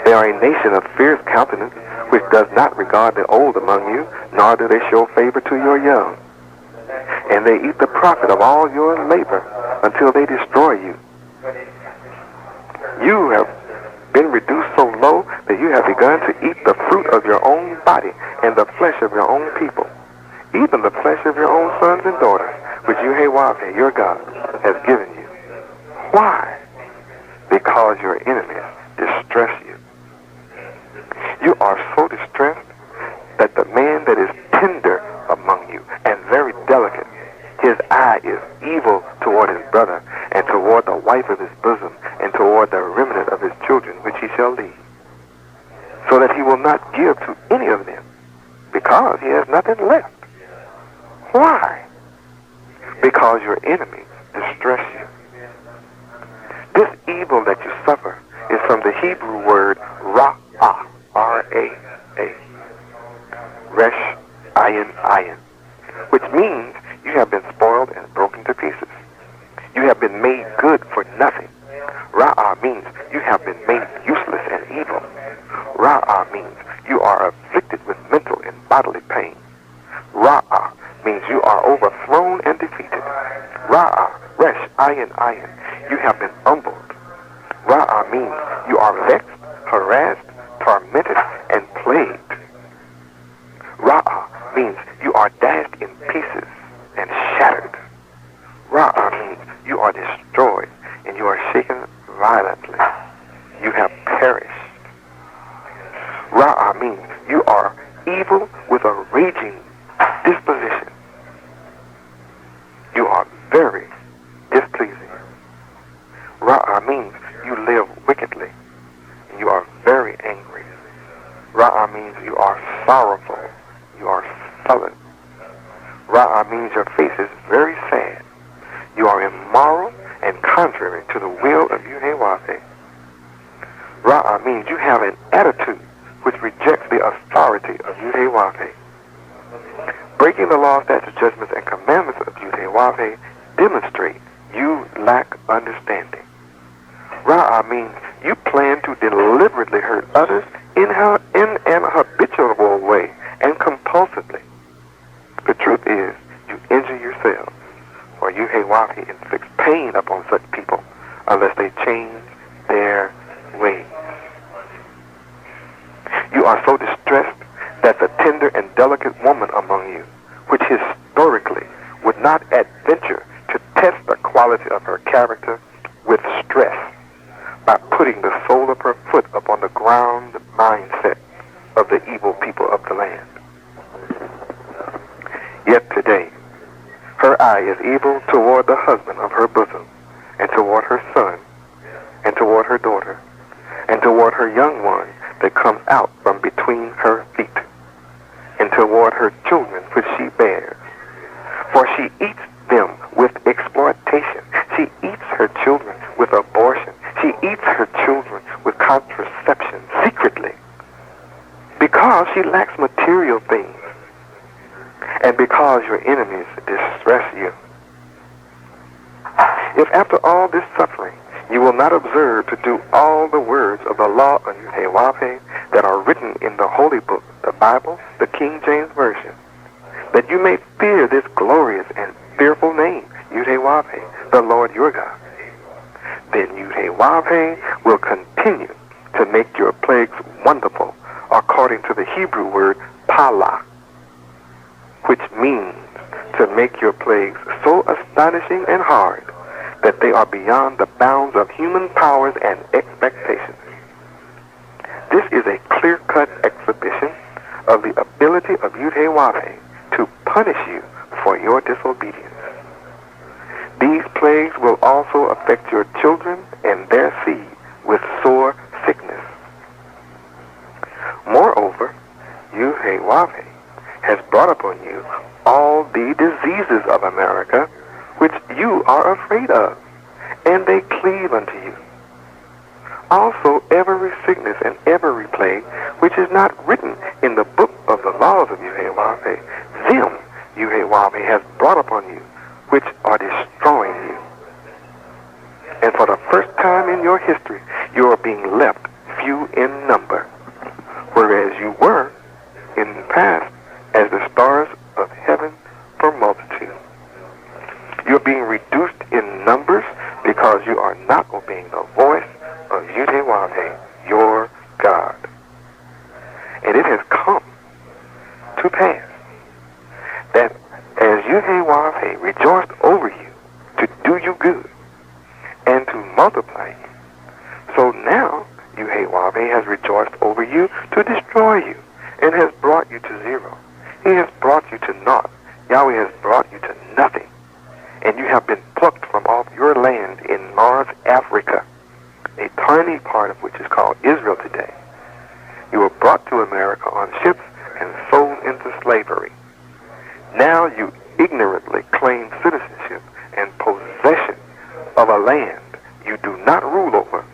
They are a nation of fierce countenance, which does not regard the old among you, nor do they show favor to your young. And they eat the profit of all your labor until they destroy you. You have been reduced so low that you have begun to eat the fruit of your own body and the flesh of your own people, even the flesh of your own sons and daughters, which Yahweh, your God, has given you. Why? Because your enemies distress you. You are so distressed that the man that is tender among you and very delicate, his eye is evil toward his brother and toward the wife of his bosom and toward the remnant of his children which he shall leave, so that he will not give to any of them, because he has nothing left. Why? Because your enemies distress you. This evil that you suffer is from the Hebrew word ra'ah, R-A-A, resh, ayin, which means you have been spoiled and broken to pieces. You have been made good for nothing. Ra'ah means you have been made useless and evil. Ra'ah means you are afflicted with mental and bodily pain. Ra'ah means you are overthrown and defeated. Ra'ah, resh, ayin, you have been humbled. Ra'ah means you are vexed, harassed, tormented, and plagued. Ra'ah means you are dashed in pieces and shattered. Ra'ah means you are destroyed and you are shaken violently. You have perished. Ra'ah means you are evil with a raging disposition. You are very displeasing. Ra'ah means you live wickedly and you are very angry. Ra'ah means you are sorrowful. You are sullen. Ra'ah means your face is very sad. You are immoral and contrary to the will of Yahweh. Ra'ah means you have an attitude which rejects the authority of Yahweh. Breaking the law, statutes, judgments, and commandments of Yahweh demonstrate you lack understanding. Ra'ah means you plan to deliberately hurt others in an habitual way and compulsively. The truth is, you injure yourselves, for Yahweh inflicts pain upon such people unless they change their ways. You are so distressed that the tender and delicate woman among you, which historically would not adventure to test the quality of her character with stress by putting the sole of her foot upon the ground mindset of the evil people of the land. Yet today, her eye is evil toward the husband of her bosom, and toward her son, and toward her daughter, and toward her young one that comes out from between her feet, and toward her children which she bears. For she eats them with exploitation. She eats her children with abortion. She eats her children with contraception secretly, because she lacks material things, and because your enemies distress you. If after all this suffering you will not observe to do all the words of the law of Yahweh that are written in the holy book, the Bible, the King James Version, that you may fear this glorious and fearful name, Yahweh, the Lord your God, then Yahweh will continue to make your plagues wonderful according to the Hebrew word pala, which means to make your plagues so astonishing and hard that they are beyond the bounds of human powers and expectations. This is a clear-cut exhibition of the ability of Yahweh to punish you for your disobedience. These plagues will also affect your children and their seed with sore sickness. Moreover, Yahweh has brought upon you all the diseases of America, which you are afraid of, and they cleave unto you. Also every sickness and every plague which is not written in the book of the laws of Yahweh, them Yahweh has brought upon you, which are destroying you. And for the first time in your history, you are being left few in number, whereas you were in the past as the stars of heaven for multitude. You're being reduced in numbers because you are not obeying the voice of Yudhe-Wahbe, your God. And it has come to pass that as Yudhe-Wahbe rejoiced over you to do you good and to multiply you, so now Yudhe-Wahbe has rejoiced over you to destroy you and has brought you to zero. He has brought you to naught. Yahweh has brought you to nothing. And you have been plucked from off your land in North Africa, a tiny part of which is called Israel today. You were brought to America on ships and sold into slavery. Now you ignorantly claim citizenship and possession of a land you do not rule over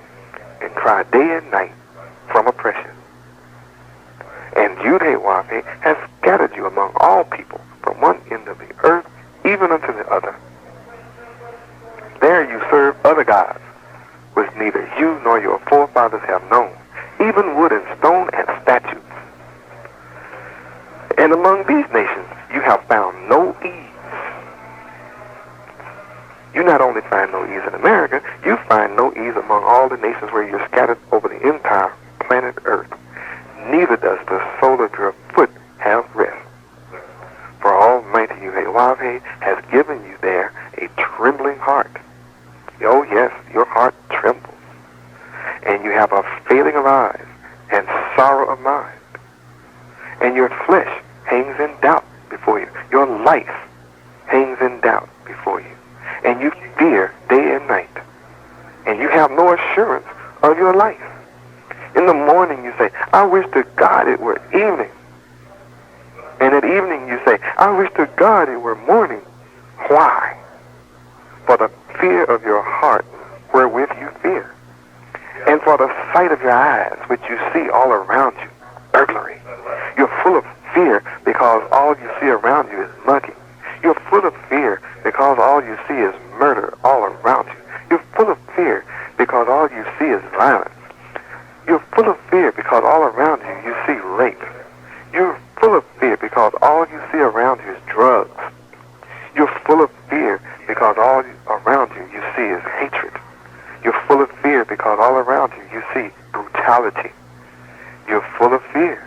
and cry day and night from oppression. And Yudhe-Wahbe has scattered you among all people from one end of the earth even unto the other. There you serve other gods, which neither you nor your forefathers have known, even wood and stone and statues. And among these nations you have found no ease. You not only find no ease in America, you find no ease among all the nations where you're scattered over the entire planet Earth. Neither does the sole of your foot have rest. For Almighty Yudhe-Wahbe has given you there a trembling heart. Oh yes, your heart trembles. And you have a failing of eyes and sorrow of mind. And your flesh hangs in doubt before you. Your life hangs in doubt before you. And you fear day and night. And you have no assurance of your life. In the morning you say, I wish to God it were evening. And at evening you say, I wish to God it were morning. Why? For the fear of your heart wherewith you fear. And for the sight of your eyes which you see all around you, burglary. You're full of fear because all you see around you is mugging. You're full of fear because all you see is murder all around you. You're full of fear because all you see is violence. You're full of fear because all around you you see rape. You're full of fear because all you see around you is drugs. You're full of fear because all around you see is hatred. You're full of fear because all around you see brutality. You're full of fear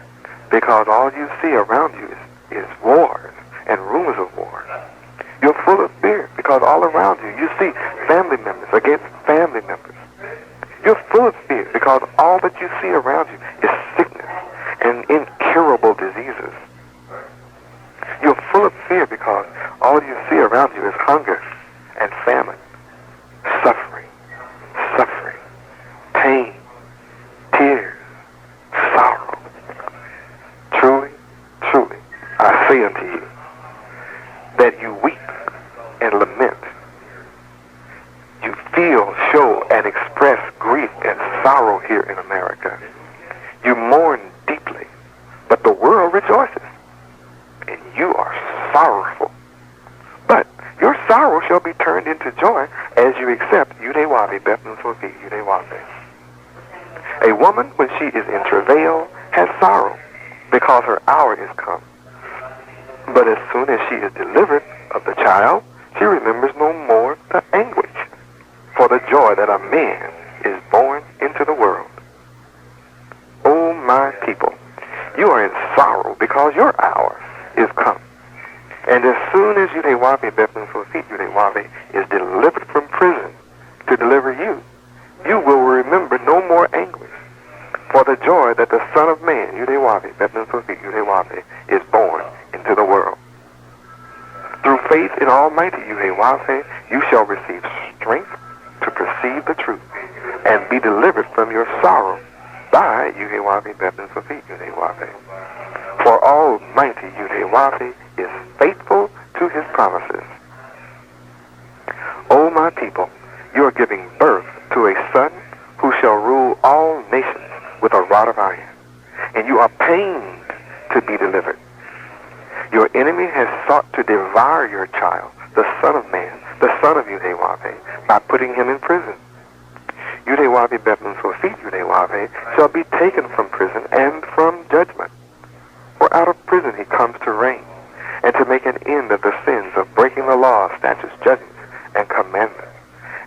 because all you see around you is wars and rumors of wars. You're full of fear because all around you see family members against family members. You're full of fear because all that you see around you is sickness and incurable diseases. You're full of fear because all you see around you is hunger and famine, suffering, pain, tears, sorrow. Truly, truly, I say unto you that you weep and lament. You feel, show, and express grief and sorrow here in America. You mourn deeply, but the world rejoices. And you are sorrowful. But your sorrow shall be turned into joy as you accept Yudhe-Wahbe, Bethlehem Sophie, Yudhe-Wahbe. A woman, when she is in travail, has sorrow because her hour is come. But as soon as she is delivered of the child, she remembers no more the anguish for the joy that a man is born into the world. O my people, you are in sorrow because your hour is come. And as soon as Yudhe-Wahbe, Bethlehem Sophie, Yudhe-Wahbe is delivered from prison to deliver you, you will remember no more anguish for the joy that the Son of Man, Yudhe-Wahbe, Bethlehem Sophie, Yudhe-Wahbe, is born into the world. Through faith in Almighty Yudhe-Wahbe, you shall receive strength to perceive the truth and be delivered from your sorrow by Yudhe-Wahbe, Bethlehem Sophie, Yudhe-Wahbe. For Almighty Yudhe-Wahbe is faithful to his promises. O my people, you are giving birth to a son who shall rule all nations with a rod of iron, and you are pained to be delivered. Your enemy has sought to devour your child, the Son of Man, the son of Yudhe-Wahbe, by putting him in prison. Yudewavi Bethlehem Sofit Yudewavi shall be taken from prison and from judgment. For out of prison he comes to reign, and to make an end of the sins of breaking the law, statutes, judgments, and commandments,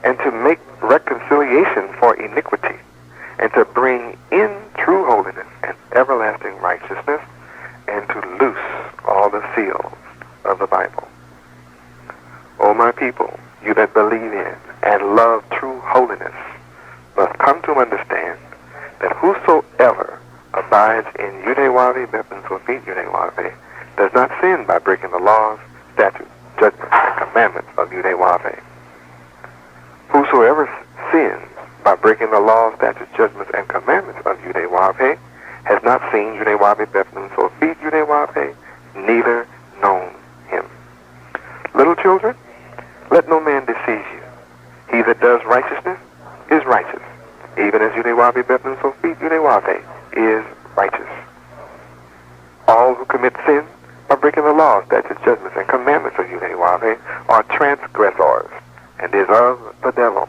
and to make reconciliation for iniquity, and to bring in true holiness and everlasting righteousness, and to loose all the seals of the Bible. O my people, you that believe in and love true holiness, must come to understand that whosoever abides in Yudewavi Bethlehem Sofit Yudewavi does not sin by breaking the laws, statutes, judgments, and commandments of Yudewavi. Whosoever sins by breaking the laws, statutes, judgments, and commandments of Yudewavi has not seen Yudewavi Bethlehem Sofit Yudewavi, neither known him. Little children, let no man deceive you. He that does righteousness is righteous, even as Yudewavi Bethlehem Sofit Yudewavi is righteous. All who commit sin by breaking the laws, statutes, judgments, and commandments of Yudewavi are transgressors, and is of the devil.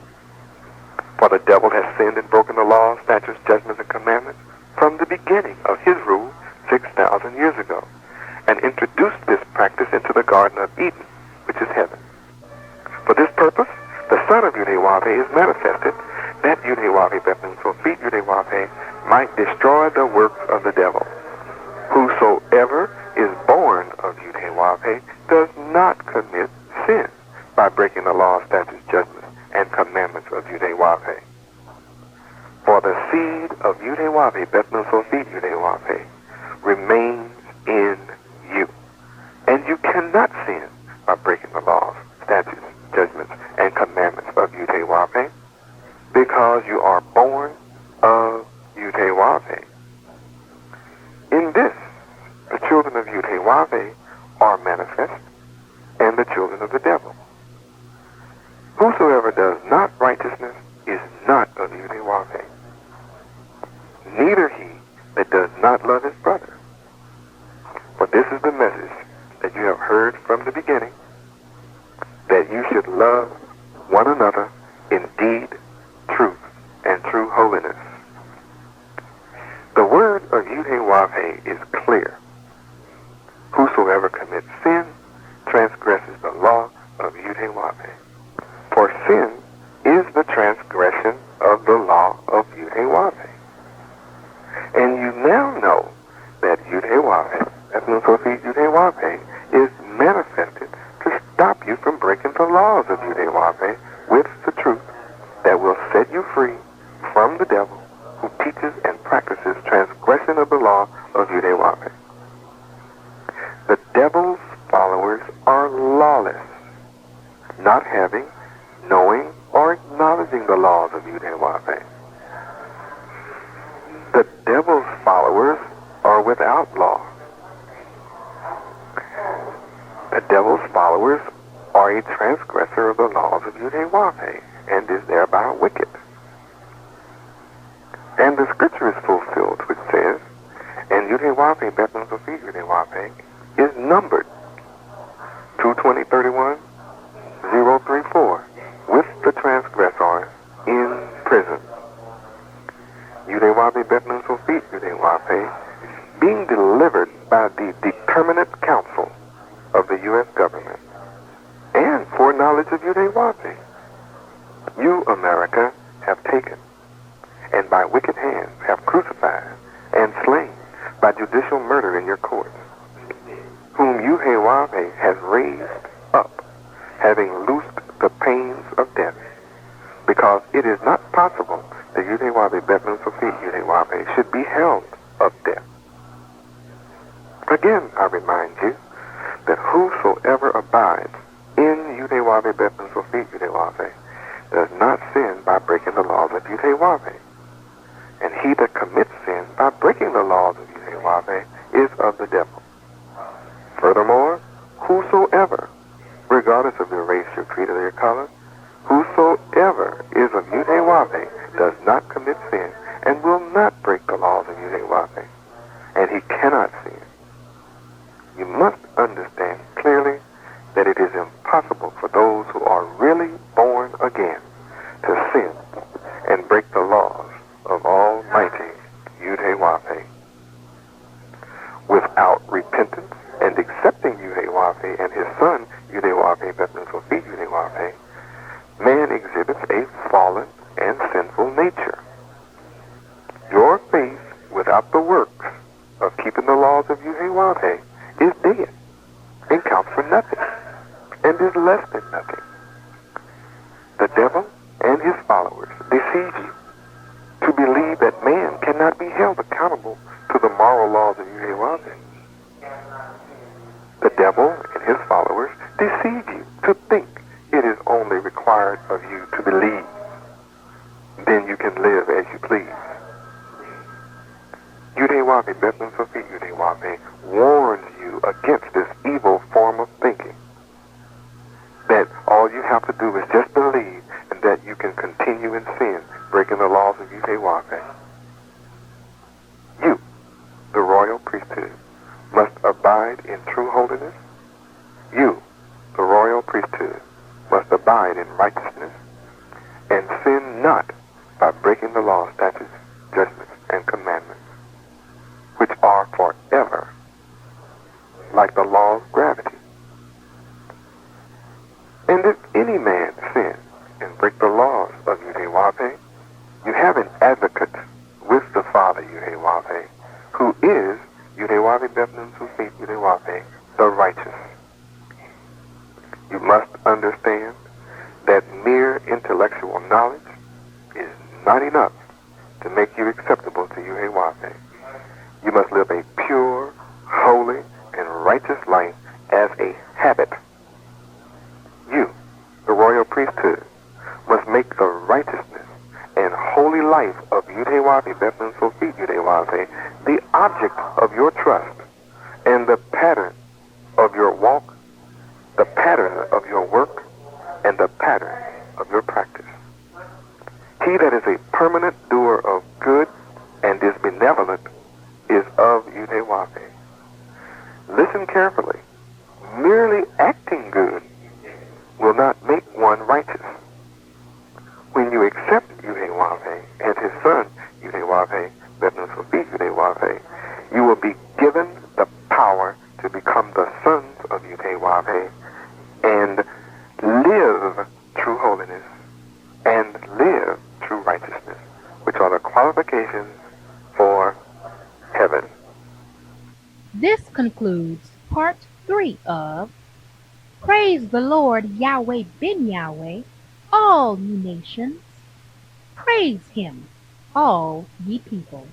For the devil has sinned and broken the laws, statutes, judgments, and commandments from the beginning of his rule 6,000 years ago, and introduced this practice into the Garden of Eden, which is heaven. For this purpose, the Son of Yudewavi is manifested, that Yudewavi Bethlehem Sofit Yudewavi might destroy the works of the devil. Whosoever is born of Yudewavi does not commit sin by breaking the law, statutes, judgments, and commandments of Yudewavi. For the seed of Yudewavi Bethlehem Sofit Yudewavi remains in you, and you cannot sin by breaking the laws, statutes, judgments, and commandments of Yudewavi, because you are born of Yudewavi. In this, the children of Yudewavi are manifest, and the children of the devil. Whosoever does not righteousness is not of Yudewavi, neither he that does not love his brother. For this is the message that you have heard from the beginning, that you should love one another in deed, truth, and true holiness. The word of Yudewavi is clear. Whosoever commits sin transgresses the law of Yudewavi. For sin is the transgression of the law of Yudewavi. And you now know that Yudewavi, Bethlehem Sofit Yudewavi, is manifested to stop you from breaking the laws of Yudewavi with the truth that will set you free from the devil who teaches and practices transgression of the law of Yudewavi. The devil's followers are lawless, not having, knowing, or acknowledging the laws of Yudewavi. The devil's followers are without law. The devil's followers are a transgressor of the laws of Yudewavi, and is thereby wicked. And the scripture is fulfilled, which says, and Yudewavi, Bethlehem Sofit Yudewavi, is numbered 2:20:31:034 with the transgressors in prison. Yudewavi, Bethlehem Sofit Yudewavi, being delivered by the determinate counsel of the U.S. government and foreknowledge of Yudewavi, you, America, have taken, and by wicked hands have crucified and slain by judicial murder in your courts, whom Yudewavi has raised up, having loosed the pains of death, because it is not possible that Yudewavi, Bethlehem Sofit Yudewavi, should be held of death. Again, I remind you that whosoever abides in Yudewavi, Bethlehem Sofit Yudewavi, does not sin by breaking the laws of Yudewavi. And he that commits sin by breaking the laws of Yudewavi is of the devil. Furthermore, whosoever, regardless of your race, your creed, or your color, whosoever is of Yudewavi does not commit sin and will not break the laws of Yudewavi, and he cannot sin. You must understand clearly that it is impossible for those who are really born again to sin and break of Yuhewave is dead and counts for nothing and is less than nothing. The devil and his followers deceive you to believe that man cannot be held accountable to the moral laws of Yuhewave. The devil and his followers deceive you to think it is only required of you to believe. Then you can live as you please. Yudewabe, Bethlehem Sophie Yudewabe, warns you against this evil form of thinking. That all you have to do is just believe and that you can continue in sin, breaking the laws of Yudewabe. You, the royal priesthood, must abide in true holiness. You, the royal priesthood, must abide in righteousness and sin not by breaking the laws, statutes, judgments, and commandments, which are forever, like the law of gravity. And if any man sin and break the laws of Yudewabe, you have an advocate with the Father Yudewabe, who is Yudewabe Bethlehem Sufit Yudewabe, the righteous. You must understand that mere intellectual knowledge is not enough to make you acceptable to Yudewabe. You must live a pure, holy, and righteous life as a habit. You, the royal priesthood, must make the righteousness and holy life of Yudewabe Bethlehem Sofit Yudewabe the object of your trust and the pattern of your walk, the pattern of your work, and the pattern of your practice. He that is a permanent doer of good and is benevolent is of Yudewabe. Listen carefully. Merely acting good will not make one righteous. When you accept Yudewabe and his son Yudewabe, Bethlehem Sofit Yudewabe, you will be given the power to become the sons of Yudewabe and live true holiness and live true righteousness, which are the qualifications for heaven. This concludes part 3 of Praise the Lord Yahweh Ben Yahweh, all ye nations. Praise him, all ye people.